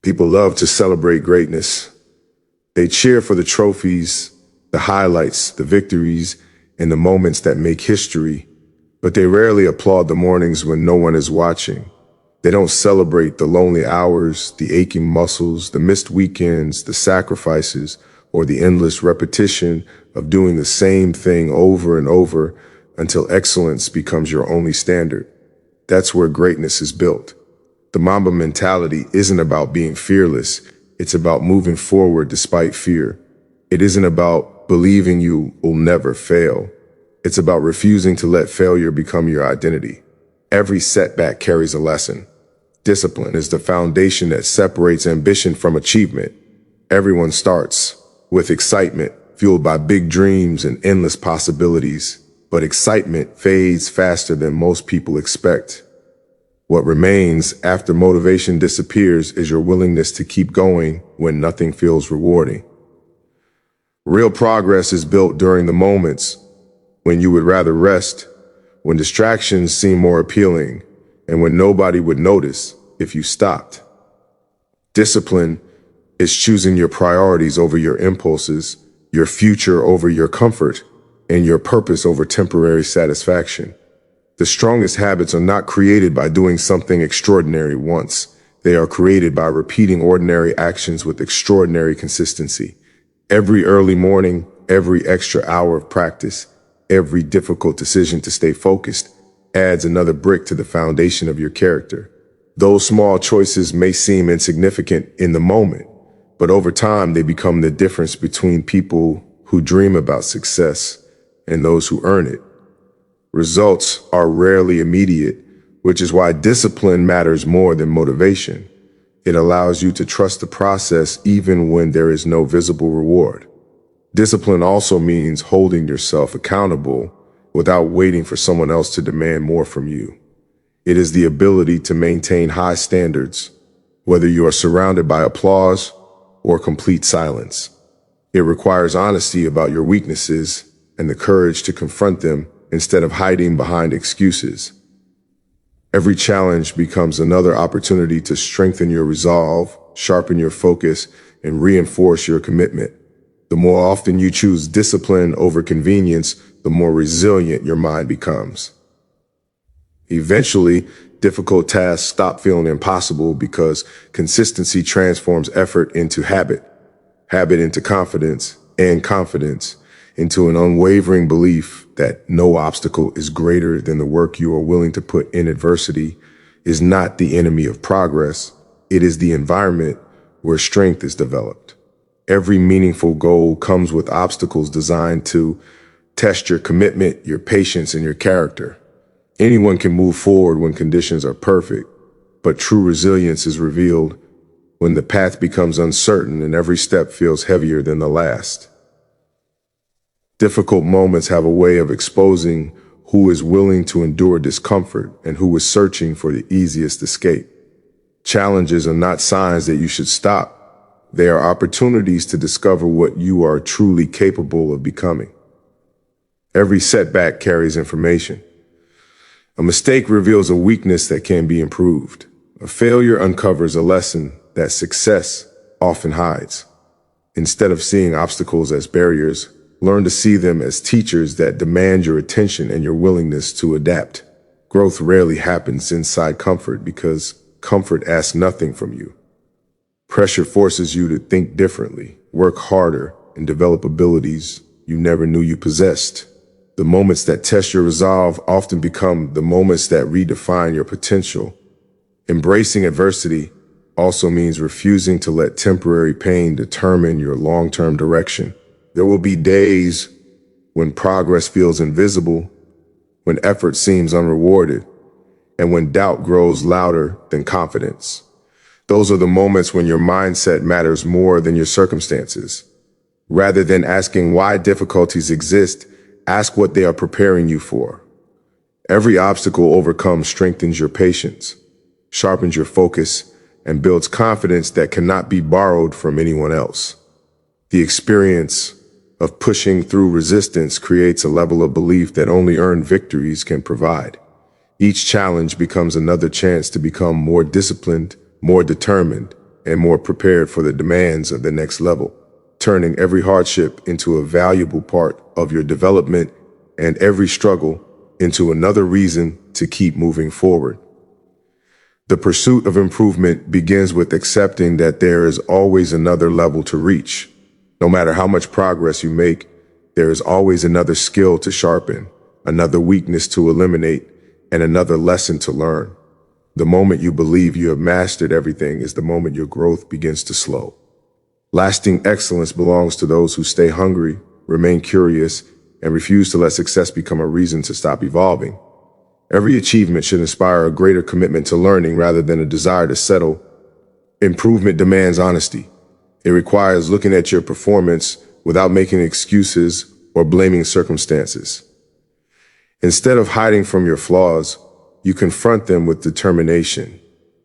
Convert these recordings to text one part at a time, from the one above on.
People love to celebrate greatness. They cheer for the trophies, the highlights, the victories, and the moments that make history, but they rarely applaud the mornings when no one is watching. They don't celebrate the lonely hours, the aching muscles, the missed weekends, the sacrifices, or the endless repetition of doing the same thing over and over until excellence becomes your only standard. That's where greatness is built. The Mamba mentality isn't about being fearless. It's about moving forward despite fear. It isn't about believing you will never fail. It's about refusing to let failure become your identity. Every setback carries a lesson. Discipline is the foundation that separates ambition from achievement. Everyone starts with excitement, fueled by big dreams and endless possibilities. But excitement fades faster than most people expect. What remains after motivation disappears is your willingness to keep going when nothing feels rewarding. Real progress is built during the moments when you would rather rest, when distractions seem more appealing, and when nobody would notice if you stopped. Discipline is choosing your priorities over your impulses, your future over your comfort, and your purpose over temporary satisfaction. The strongest habits are not created by doing something extraordinary once. They are created by repeating ordinary actions with extraordinary consistency. Every early morning, every extra hour of practice, every difficult decision to stay focused adds another brick to the foundation of your character. Those small choices may seem insignificant in the moment, but over time they become the difference between people who dream about success and those who earn it. Results are rarely immediate, which is why discipline matters more than motivation. It allows you to trust the process even when there is no visible reward. Discipline also means holding yourself accountable without waiting for someone else to demand more from you. It is the ability to maintain high standards, whether you are surrounded by applause or complete silence. It requires honesty about your weaknesses and the courage to confront them instead of hiding behind excuses. Every challenge becomes another opportunity to strengthen your resolve, sharpen your focus, and reinforce your commitment. The more often you choose discipline over convenience, the more resilient your mind becomes. Eventually, difficult tasks stop feeling impossible because consistency transforms effort into habit, habit into confidence, and confidence into an unwavering belief that no obstacle is greater than the work you are willing to put in. Adversity is not the enemy of progress. It is the environment where strength is developed. Every meaningful goal comes with obstacles designed to test your commitment, your patience, and your character. Anyone can move forward when conditions are perfect, but true resilience is revealed when the path becomes uncertain and every step feels heavier than the last. Difficult moments have a way of exposing who is willing to endure discomfort and who is searching for the easiest escape. Challenges are not signs that you should stop. They are opportunities to discover what you are truly capable of becoming. Every setback carries information. A mistake reveals a weakness that can be improved. A failure uncovers a lesson that success often hides. Instead of seeing obstacles as barriers, learn to see them as teachers that demand your attention and your willingness to adapt. Growth rarely happens inside comfort because comfort asks nothing from you. Pressure forces you to think differently, work harder, and develop abilities you never knew you possessed. The moments that test your resolve often become the moments that redefine your potential. Embracing adversity also means refusing to let temporary pain determine your long-term direction. There will be days when progress feels invisible, when effort seems unrewarded, and when doubt grows louder than confidence. Those are the moments when your mindset matters more than your circumstances. Rather than asking why difficulties exist, ask what they are preparing you for. Every obstacle overcome strengthens your patience, sharpens your focus, and builds confidence that cannot be borrowed from anyone else. The experience of pushing through resistance creates a level of belief that only earned victories can provide. Each challenge becomes another chance to become more disciplined, more determined, and more prepared for the demands of the next level, turning every hardship into a valuable part of your development and every struggle into another reason to keep moving forward. The pursuit of improvement begins with accepting that there is always another level to reach. No matter how much progress you make, there is always another skill to sharpen, another weakness to eliminate, and another lesson to learn. The moment you believe you have mastered everything is the moment your growth begins to slow. Lasting excellence belongs to those who stay hungry, remain curious, and refuse to let success become a reason to stop evolving. Every achievement should inspire a greater commitment to learning rather than a desire to settle. Improvement demands honesty. It requires looking at your performance without making excuses or blaming circumstances. Instead of hiding from your flaws, you confront them with determination.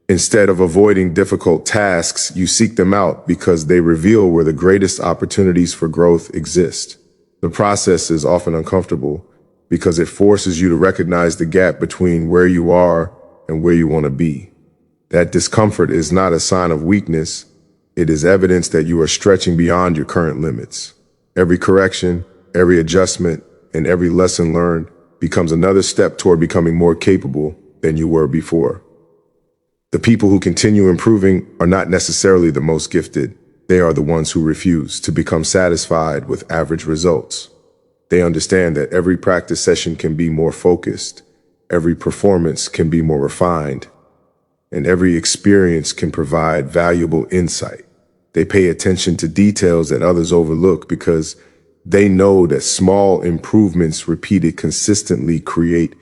Instead of avoiding difficult tasks, you seek them out because they reveal where the greatest opportunities for growth exist. The process is often uncomfortable because it forces you to recognize the gap between where you are and where you want to be. That discomfort is not a sign of weakness. It is evidence that you are stretching beyond your current limits. Every correction, every adjustment, and every lesson learned becomes another step toward becoming more capable than you were before. The people who continue improving are not necessarily the most gifted. They are the ones who refuse to become satisfied with average results. They understand that every practice session can be more focused, every performance can be more refined, and every experience can provide valuable insight. They pay attention to details that others overlook because they know that small improvements repeated consistently create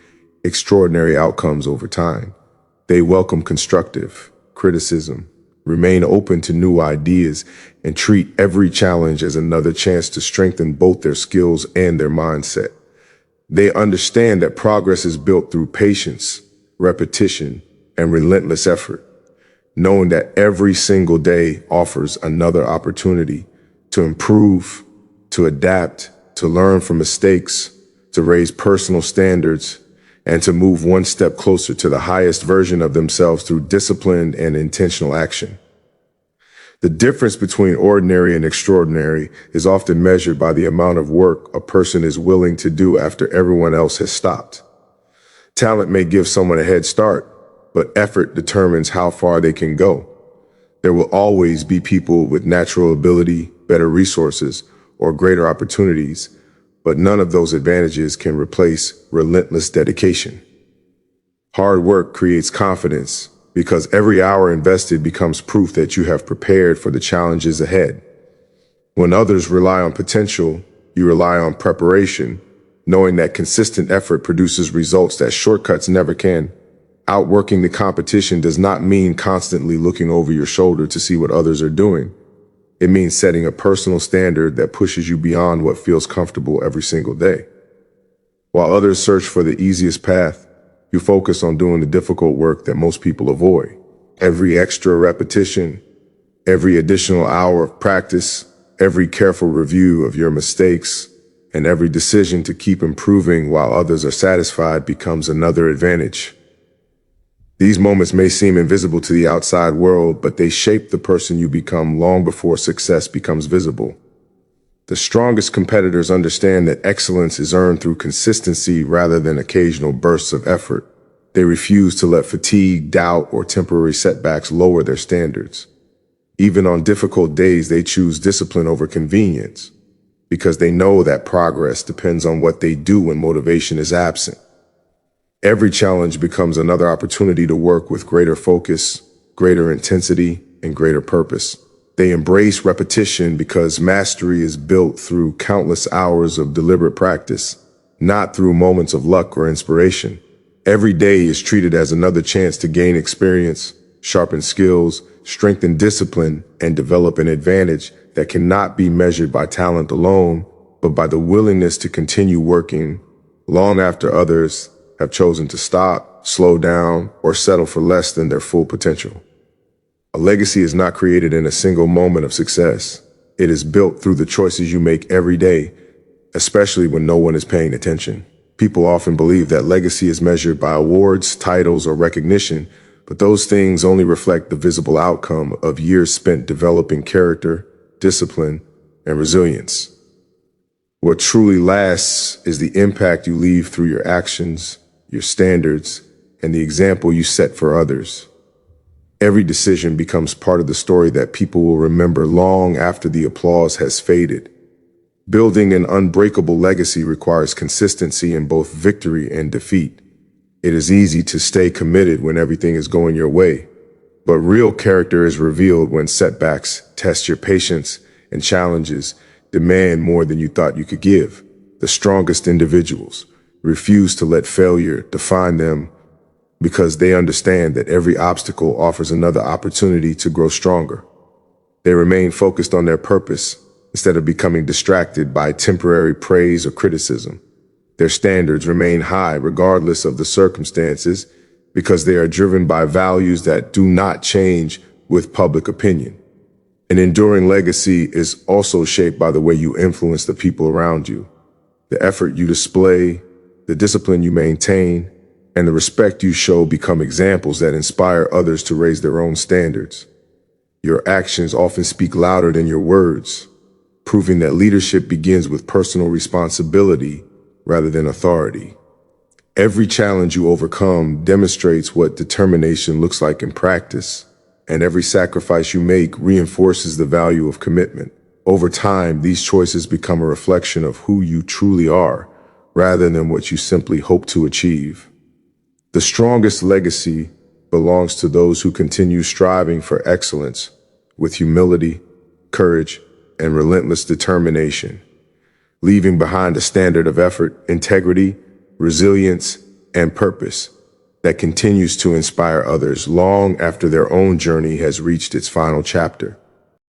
extraordinary outcomes over time. They welcome constructive criticism, remain open to new ideas, and treat every challenge as another chance to strengthen both their skills and their mindset. They understand that progress is built through patience, repetition, and relentless effort, knowing that every single day offers another opportunity to improve, to adapt, to learn from mistakes, to raise personal standards, and to move one step closer to the highest version of themselves through disciplined and intentional action. The difference between ordinary and extraordinary is often measured by the amount of work a person is willing to do after everyone else has stopped. Talent may give someone a head start, but effort determines how far they can go. There will always be people with natural ability, better resources, or greater opportunities, but none of those advantages can replace relentless dedication. Hard work creates confidence because every hour invested becomes proof that you have prepared for the challenges ahead. When others rely on potential, you rely on preparation, knowing that consistent effort produces results that shortcuts never can. Outworking the competition does not mean constantly looking over your shoulder to see what others are doing. It means setting a personal standard that pushes you beyond what feels comfortable every single day. While others search for the easiest path, you focus on doing the difficult work that most people avoid. Every extra repetition, every additional hour of practice, every careful review of your mistakes, and every decision to keep improving while others are satisfied becomes another advantage. These moments may seem invisible to the outside world, but they shape the person you become long before success becomes visible. The strongest competitors understand that excellence is earned through consistency rather than occasional bursts of effort. They refuse to let fatigue, doubt, or temporary setbacks lower their standards. Even on difficult days, they choose discipline over convenience because they know that progress depends on what they do when motivation is absent. Every challenge becomes another opportunity to work with greater focus, greater intensity, and greater purpose. They embrace repetition because mastery is built through countless hours of deliberate practice, not through moments of luck or inspiration. Every day is treated as another chance to gain experience, sharpen skills, strengthen discipline, and develop an advantage that cannot be measured by talent alone, but by the willingness to continue working long after others have chosen to stop, slow down, or settle for less than their full potential. A legacy is not created in a single moment of success. It is built through the choices you make every day, especially when no one is paying attention. People often believe that legacy is measured by awards, titles, or recognition, but those things only reflect the visible outcome of years spent developing character, discipline, and resilience. What truly lasts is the impact you leave through your actions, your standards, and the example you set for others. Every decision becomes part of the story that people will remember long after the applause has faded. Building an unbreakable legacy requires consistency in both victory and defeat. It is easy to stay committed when everything is going your way, but real character is revealed when setbacks test your patience and challenges demand more than you thought you could give. The strongest individuals refuse to let failure define them because they understand that every obstacle offers another opportunity to grow stronger. They remain focused on their purpose instead of becoming distracted by temporary praise or criticism. Their standards remain high regardless of the circumstances because they are driven by values that do not change with public opinion. An enduring legacy is also shaped by the way you influence the people around you. The effort you display, the discipline you maintain, and the respect you show become examples that inspire others to raise their own standards. Your actions often speak louder than your words, proving that leadership begins with personal responsibility rather than authority. Every challenge you overcome demonstrates what determination looks like in practice, and every sacrifice you make reinforces the value of commitment. Over time, these choices become a reflection of who you truly are, rather than what you simply hope to achieve. The strongest legacy belongs to those who continue striving for excellence with humility, courage, and relentless determination, leaving behind a standard of effort, integrity, resilience, and purpose that continues to inspire others long after their own journey has reached its final chapter.